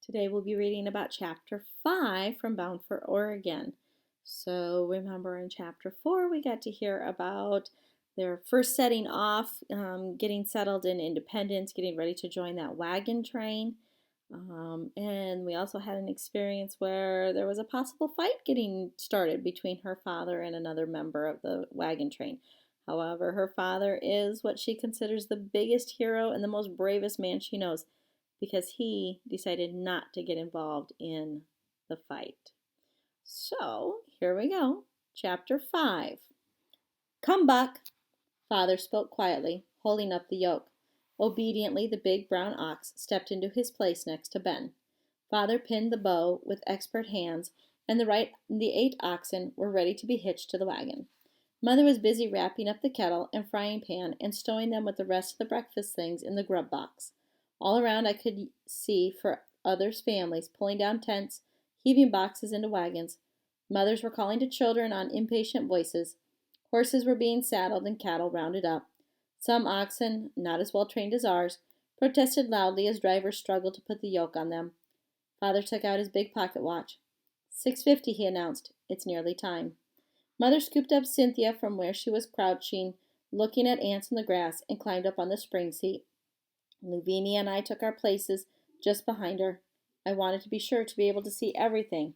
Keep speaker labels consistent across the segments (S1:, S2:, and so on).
S1: Today we'll be reading about Chapter 5 from Bound for Oregon. So remember in Chapter 4 we got to hear about their first setting off, getting settled in Independence, getting ready to join that wagon train. And we also had an experience where there was a possible fight getting started between her father and another member of the wagon train. However, her father is what she considers the biggest hero and the most bravest man she knows because he decided not to get involved in the fight. So, here we go. Chapter 5. Come, Buck, Father spoke quietly, holding up the yoke. Obediently, the big brown ox stepped into his place next to Ben. Father pinned the bow with expert hands, and the 8 oxen were ready to be hitched to the wagon. Mother was busy wrapping up the kettle and frying pan and stowing them with the rest of the breakfast things in the grub box. All around I could see for others' families pulling down tents, heaving boxes into wagons. Mothers were calling to children on impatient voices. Horses were being saddled and cattle rounded up. Some oxen, not as well trained as ours, protested loudly as drivers struggled to put the yoke on them. Father took out his big pocket watch. 6:50, he announced. It's nearly time. Mother scooped up Cynthia from where she was crouching, looking at ants in the grass, and climbed up on the spring seat. Lavinia and I took our places just behind her. I wanted to be sure to be able to see everything.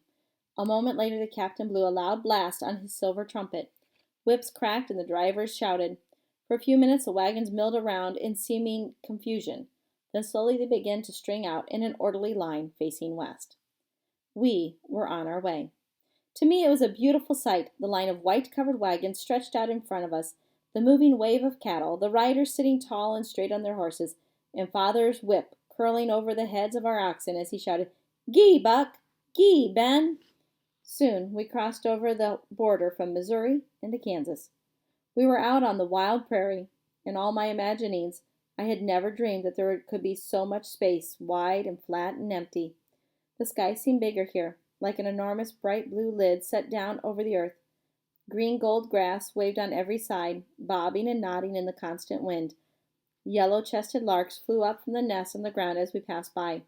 S1: A moment later the captain blew a loud blast on his silver trumpet. Whips cracked and the drivers shouted. For a few minutes the wagons milled around in seeming confusion. Then slowly they began to string out in an orderly line facing west. We were on our way. To me it was a beautiful sight, the line of white-covered wagons stretched out in front of us, the moving wave of cattle, the riders sitting tall and straight on their horses, and Father's whip curling over the heads of our oxen as he shouted, "Gee, Buck! Gee, Ben!" Soon we crossed over the border from Missouri into Kansas. We were out on the wild prairie. In all my imaginings, I had never dreamed that there could be so much space, wide and flat and empty. The sky seemed bigger here, like an enormous bright blue lid set down over the earth. Green gold grass waved on every side, bobbing and nodding in the constant wind. Yellow-chested larks flew up from the nests on the ground as we passed by.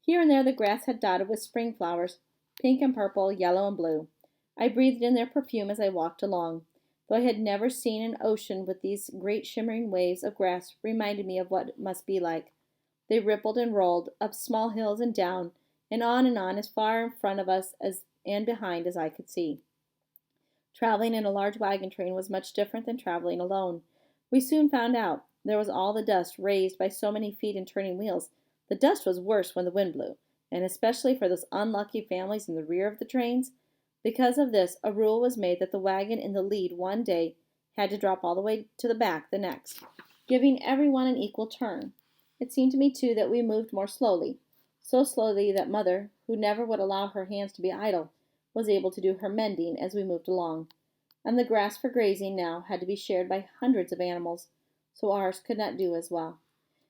S1: Here and there the grass had dotted with spring flowers, pink and purple, yellow and blue. I breathed in their perfume as I walked along. Though I had never seen an ocean with these great shimmering waves of grass reminded me of what it must be like. They rippled and rolled, up small hills and down, and on as far in front of us and behind as I could see. Traveling in a large wagon train was much different than traveling alone. We soon found out. There was all the dust raised by so many feet and turning wheels. The dust was worse when the wind blew, and especially for those unlucky families in the rear of the trains. Because of this, a rule was made that the wagon in the lead one day had to drop all the way to the back the next, giving everyone an equal turn. It seemed to me, too, that we moved more slowly, so slowly that Mother, who never would allow her hands to be idle, was able to do her mending as we moved along. And the grass for grazing now had to be shared by hundreds of animals, so ours could not do as well.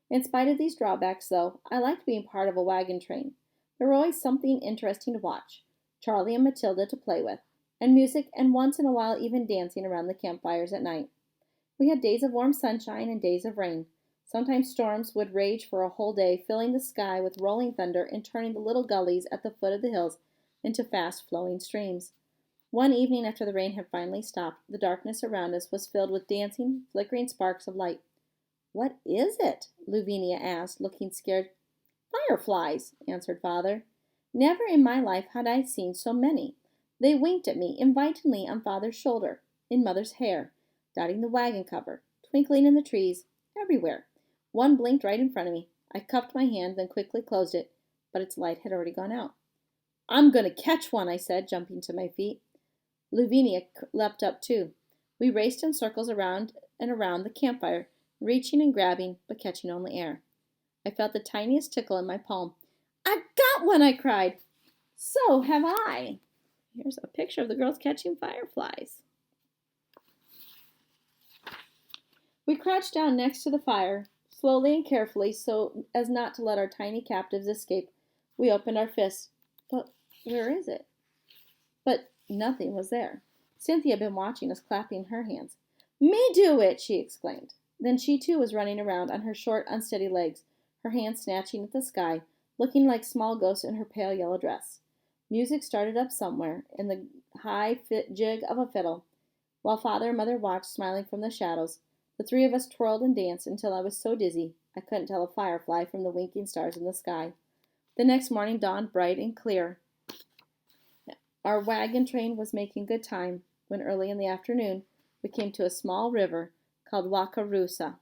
S1: In spite of these drawbacks, though, I liked being part of a wagon train. There was always something interesting to watch, Charlie and Matilda to play with, and music, and once in a while even dancing around the campfires at night. We had days of warm sunshine and days of rain. Sometimes storms would rage for a whole day, filling the sky with rolling thunder and turning the little gullies at the foot of the hills into fast-flowing streams. One evening after the rain had finally stopped, the darkness around us was filled with dancing, flickering sparks of light. "What is it?" Lavinia asked, looking scared. "Fireflies," answered Father. Never in my life had I seen so many. They winked at me invitingly on Father's shoulder, in Mother's hair, dotting the wagon cover, twinkling in the trees, everywhere. One blinked right in front of me. I cupped my hand, then quickly closed it, but its light had already gone out. "I'm going to catch one," I said, jumping to my feet. Lavinia leapt up too. We raced in circles around and around the campfire, reaching and grabbing, but catching only air. I felt the tiniest tickle in my palm. "I've got one!" I cried. "So have I." Here's a picture of the girls catching fireflies. We crouched down next to the fire. Slowly and carefully, so as not to let our tiny captives escape, we opened our fists. But where is it? But nothing was there. Cynthia had been watching us, clapping her hands. "Me do it!" she exclaimed. Then she too was running around on her short, unsteady legs, her hands snatching at the sky, looking like small ghosts in her pale yellow dress. Music started up somewhere, in the high jig of a fiddle. While Father and Mother watched, smiling from the shadows, the three of us twirled and danced until I was so dizzy I couldn't tell a firefly from the winking stars in the sky. The next morning dawned bright and clear. Our wagon train was making good time when early in the afternoon we came to a small river called Wakarusa.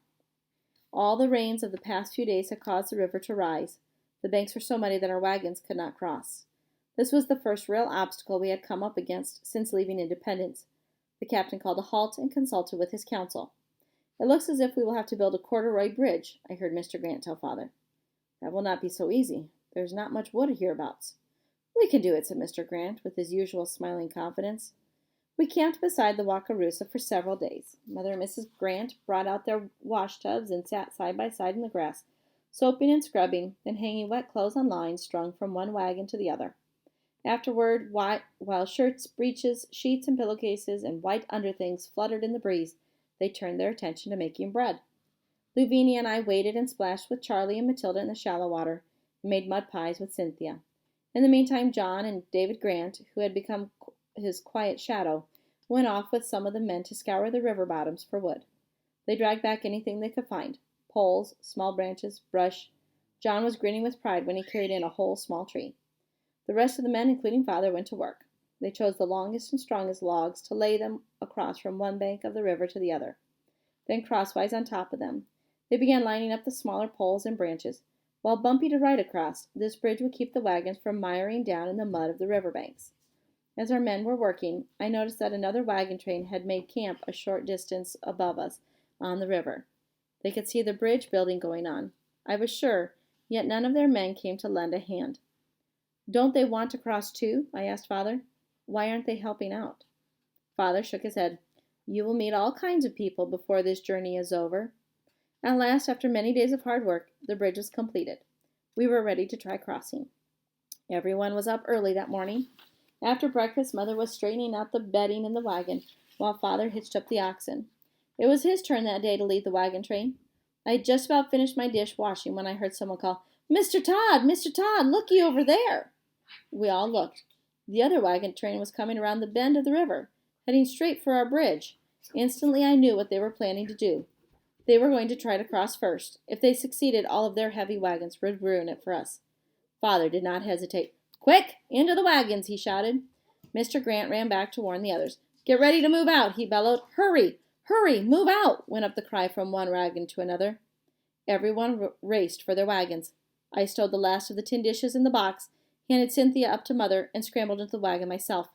S1: All the rains of the past few days had caused the river to rise. The banks were so muddy that our wagons could not cross. This was the first real obstacle we had come up against since leaving Independence. The captain called a halt and consulted with his council. "It looks as if we will have to build a corduroy bridge," I heard Mr. Grant tell Father. "That will not be so easy. There's not much wood hereabouts." "We can do it," said Mr. Grant, with his usual smiling confidence. We camped beside the Wakarusa for several days. Mother and Mrs. Grant brought out their wash tubs and sat side by side in the grass, soaping and scrubbing, then hanging wet clothes on lines strung from one wagon to the other. Afterward, while shirts, breeches, sheets, and pillowcases and white underthings fluttered in the breeze, they turned their attention to making bread. Lavinia and I waded and splashed with Charlie and Matilda in the shallow water, and made mud pies with Cynthia. In the meantime, John and David Grant, who had become his quiet shadow, went off with some of the men to scour the river bottoms for wood. They dragged back anything they could find: poles, small branches, brush. John was grinning with pride when he carried in a whole small tree. The rest of the men, including Father, went to work. They chose the longest and strongest logs to lay them across from one bank of the river to the other. Then crosswise on top of them, they began lining up the smaller poles and branches, while bumpy to ride across. This bridge would keep the wagons from miring down in the mud of the river banks. As our men were working, I noticed that another wagon train had made camp a short distance above us on the river. They could see the bridge building going on, I was sure, yet none of their men came to lend a hand. "Don't they want to cross too?" I asked Father. "Why aren't they helping out?" Father shook his head. "You will meet all kinds of people before this journey is over." At last, after many days of hard work, the bridge was completed. We were ready to try crossing. Everyone was up early that morning. After breakfast, Mother was straightening out the bedding in the wagon, while Father hitched up the oxen. It was his turn that day to lead the wagon train. I had just about finished my dish washing when I heard someone call, "Mr. Todd! Mr. Todd! Looky over there!" We all looked. The other wagon train was coming around the bend of the river, heading straight for our bridge. Instantly I knew what they were planning to do. They were going to try to cross first. If they succeeded, all of their heavy wagons would ruin it for us. Father did not hesitate. "Quick! Into the wagons!" he shouted. Mr. Grant ran back to warn the others. "Get ready to move out!" he bellowed. "Hurry! Hurry! Move out!" went up the cry from one wagon to another. Everyone raced for their wagons. I stowed the last of the tin dishes in the box, handed Cynthia up to Mother, and scrambled into the wagon myself.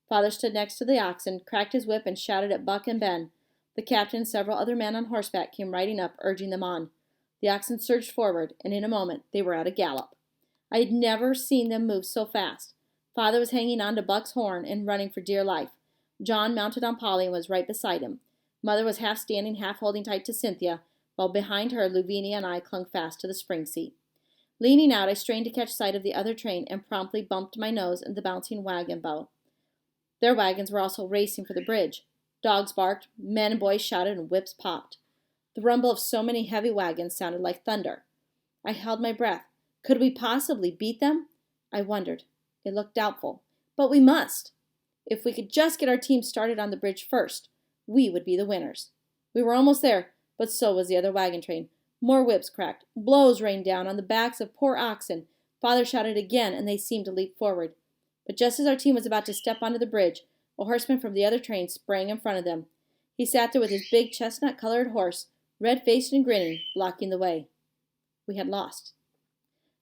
S1: Father stood next to the oxen, cracked his whip, and shouted at Buck and Ben. The captain and several other men on horseback came riding up, urging them on. The oxen surged forward, and in a moment they were at a gallop. I had never seen them move so fast. Father was hanging on to Buck's horn and running for dear life. John mounted on Polly and was right beside him. Mother was half standing, half holding tight to Cynthia, while behind her Lavinia and I clung fast to the spring seat. Leaning out, I strained to catch sight of the other train and promptly bumped my nose in the bouncing wagon bow. Their wagons were also racing for the bridge. Dogs barked, men and boys shouted, and whips popped. The rumble of so many heavy wagons sounded like thunder. I held my breath. Could we possibly beat them? I wondered. It looked doubtful. But we must. If we could just get our team started on the bridge first, we would be the winners. We were almost there, but so was the other wagon train. More whips cracked. Blows rained down on the backs of poor oxen. Father shouted again, and they seemed to leap forward. But just as our team was about to step onto the bridge, a horseman from the other train sprang in front of them. He sat there with his big chestnut-colored horse, red-faced and grinning, blocking the way. We had lost.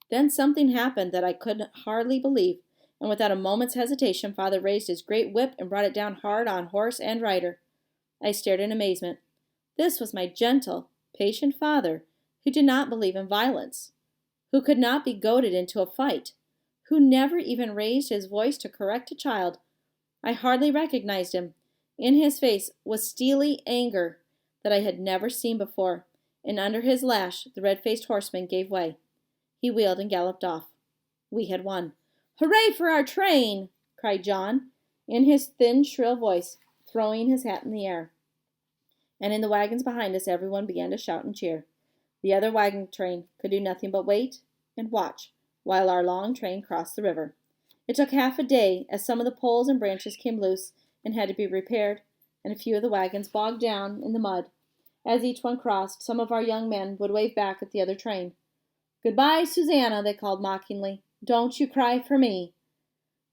S1: Then something happened that I could hardly believe, and without a moment's hesitation, Father raised his great whip and brought it down hard on horse and rider. I stared in amazement. This was my gentle, patient father, who did not believe in violence, who could not be goaded into a fight, who never even raised his voice to correct a child. I hardly recognized him. In his face was steely anger that I had never seen before, and under his lash the red-faced horseman gave way. He wheeled and galloped off. We had won. "Hooray for our train!" cried John, in his thin, shrill voice, throwing his hat in the air. And in the wagons behind us, everyone began to shout and cheer. The other wagon train could do nothing but wait and watch while our long train crossed the river. It took half a day, as some of the poles and branches came loose and had to be repaired, and a few of the wagons bogged down in the mud. As each one crossed, some of our young men would wave back at the other train. "Goodbye, Susanna," they called mockingly. "Don't you cry for me."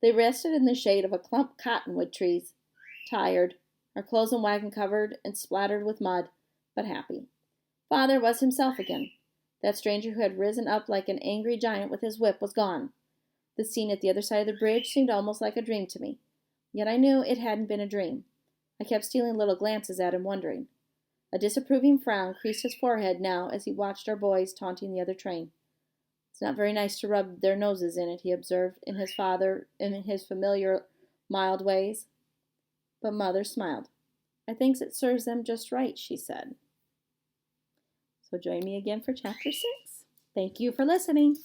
S1: They rested in the shade of a clump of cottonwood trees, tired, our clothes and wagon covered and splattered with mud, but happy. Father was himself again. That stranger who had risen up like an angry giant with his whip was gone. The scene at the other side of the bridge seemed almost like a dream to me. Yet I knew it hadn't been a dream. I kept stealing little glances at him, wondering. A disapproving frown creased his forehead now as he watched our boys taunting the other train. "It's not very nice to rub their noses in it," he observed in his familiar, mild ways. But Mother smiled. "I think it serves them just right," she said. So join me again for Chapter 6. Thank you for listening.